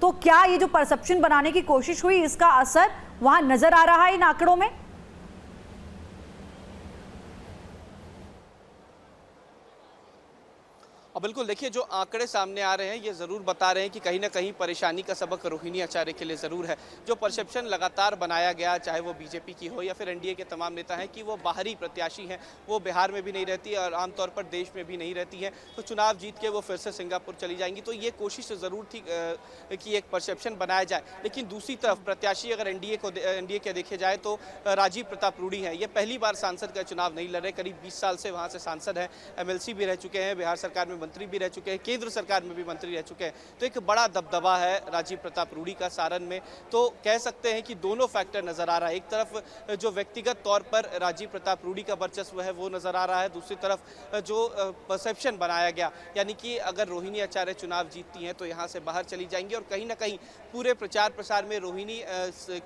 तो क्या ये जो परसेप्शन बनाने की कोशिश हुई, इसका असर वहां नजर आ रहा है इन आंकड़ों में? बिल्कुल, देखिए जो आंकड़े सामने आ रहे हैं ये ज़रूर बता रहे हैं कि कहीं न कहीं परेशानी का सबक रोहिणी आचार्य के लिए ज़रूर है। जो परसेप्शन लगातार बनाया गया, चाहे वो बीजेपी की हो या फिर एनडीए के तमाम नेता हैं कि वो बाहरी प्रत्याशी हैं, वो बिहार में भी नहीं रहती और आमतौर पर देश में भी नहीं रहती हैं, तो चुनाव जीत के वो फिर से सिंगापुर चली जाएंगी। तो ये कोशिश ज़रूर थी कि एक परसेप्शन बनाया जाए। लेकिन दूसरी तरफ प्रत्याशी अगर एनडीए के देखे जाए तो राजीव प्रताप रूडी हैं। ये पहली बार सांसद का चुनाव नहीं लड़ रहे, करीब 20 साल से वहाँ से सांसद हैं, एमएलसी भी रह चुके हैं, बिहार सरकार में मंत्री भी रह चुके हैं, केंद्र सरकार में भी मंत्री रह चुके हैं। तो एक बड़ा दबदबा है राजीव प्रताप रूडी का सारण में। तो कह सकते हैं कि दोनों फैक्टर नजर आ रहा है। एक तरफ जो व्यक्तिगत तौर पर राजीव प्रताप रूडी का वर्चस्व है वो नजर आ रहा है, दूसरी तरफ जो परसेप्शन बनाया गया, यानी कि अगर रोहिणी आचार्य चुनाव जीतती हैं तो यहाँ से बाहर चली जाएंगी और कहीं ना कहीं पूरे प्रचार प्रसार में रोहिणी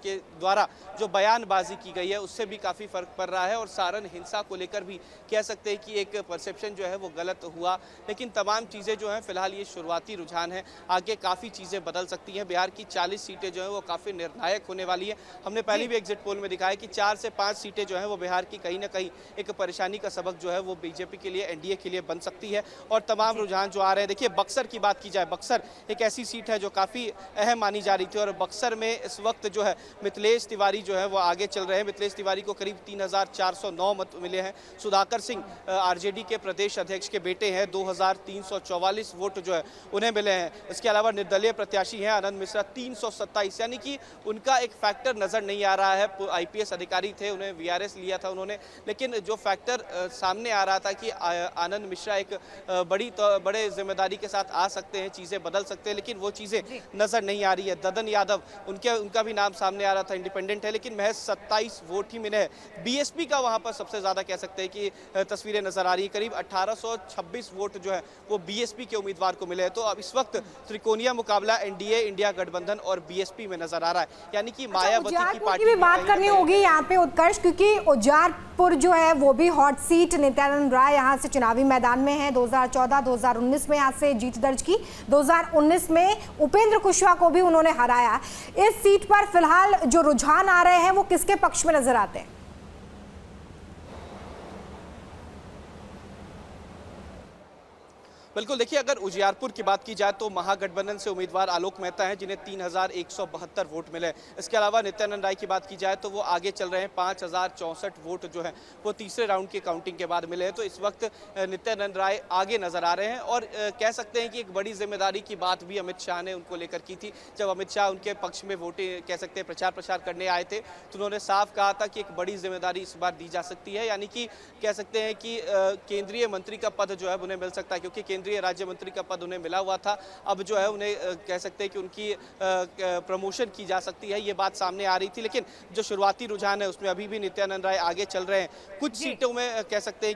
के द्वारा जो बयानबाजी की गई है उससे भी काफ़ी फर्क पड़ रहा है। और सारण हिंसा को लेकर भी कह सकते हैं कि एक परसेप्शन जो है वो गलत हुआ। लेकिन तमाम चीज़ें जो हैं फिलहाल ये शुरुआती रुझान है, आगे काफ़ी चीज़ें बदल सकती हैं। बिहार की 40 सीटें जो हैं वो काफ़ी निर्णायक होने वाली है। हमने पहले भी एग्जिट पोल में दिखाया कि 4 से 5 सीटें जो हैं वो बिहार की कहीं ना कहीं एक परेशानी का सबक जो है वो बीजेपी के लिए, एनडीए के लिए बन सकती है। और तमाम रुझान जो आ रहे हैं, देखिए बक्सर की बात की जाए, बक्सर एक ऐसी सीट है जो काफ़ी अहम मानी जा रही थी और बक्सर में इस वक्त जो है मिथिलेश तिवारी जो है वो आगे चल रहे हैं। मिथिलेश तिवारी को करीब 3409 मत मिले हैं। सुधाकर सिंह आरजेडी के प्रदेश अध्यक्ष के बेटे हैं, 2344 वोट जो है उन्हें मिले हैं। इसके अलावा निर्दलीय प्रत्याशी हैं आनंद मिश्रा 327, यानी कि उनका एक फैक्टर नजर नहीं आ रहा है। आईपीएस अधिकारी थे, उन्हें वीआरएस लिया था उन्होंने, लेकिन जो फैक्टर सामने आ रहा था कि आनंद मिश्रा एक बड़े जिम्मेदारी के साथ आ सकते हैं, चीज़ें बदल सकते हैं, लेकिन वो चीज़ें नजर नहीं आ रही है। ददन यादव उनका भी नाम सामने आ रहा था, इंडिपेंडेंट है, लेकिन महज 27 वोट ही मिले हैं। बीएसपी का वहां पर सबसे ज्यादा कह सकते हैं कि तस्वीरें नजर आ रही है, करीब 1826 वोट जो है वो बीएसपी के उम्मीदवार को मिले हैं। तो अब इस वक्त त्रिकोणीय मुकाबला एनडीए, इंडिया गठबंधन और बीएसपी में नजर आ रहा है, यानी कि मायावती की पार्टी भी बात करनी होगी यहाँ पे उत्कर्ष, क्योंकि उजियारपुर जो है वो भी हॉट सीट। नित्यानंद राय यहाँ से चुनावी मैदान में है, 2014-2019 में यहाँ से जीत दर्ज की, 2019 में उपेंद्र कुशवाहा को भी उन्होंने हराया। इस सीट पर फिलहाल जो रुझान आ रहे हैं वो किसके पक्ष में नजर आते हैं? बिल्कुल, देखिए अगर उजियारपुर की बात की जाए तो महागठबंधन से उम्मीदवार आलोक मेहता हैं जिन्हें 3172 वोट मिले। इसके अलावा नित्यानंद राय की बात की जाए तो वो आगे चल रहे हैं, 5064 वोट जो है वो तीसरे राउंड की काउंटिंग के बाद मिले हैं। तो इस वक्त नित्यानंद राय आगे नजर आ रहे हैं और कह सकते हैं कि एक बड़ी जिम्मेदारी की बात भी अमित शाह ने उनको लेकर की थी। जब अमित शाह उनके पक्ष में वोटें कह सकते हैं प्रचार प्रसार करने आए थे तो उन्होंने साफ कहा था कि एक बड़ी जिम्मेदारी इस बार दी जा सकती है, यानी कि कह सकते हैं कि केंद्रीय मंत्री का पद जो है उन्हें मिल सकता है, क्योंकि केंद्रीय राज्य मंत्री का पद उन्हें मिला हुआ था। अब जो है उन्हें कह सकते हैं कि उनकी प्रमोशन की जा सकती है, ये बात सामने आ रही थी। लेकिन जो शुरुआती रुझान है उसमें अभी भी नित्यानंद राय आगे चल रहे हैं। कुछ सीटों में कह सकते हैं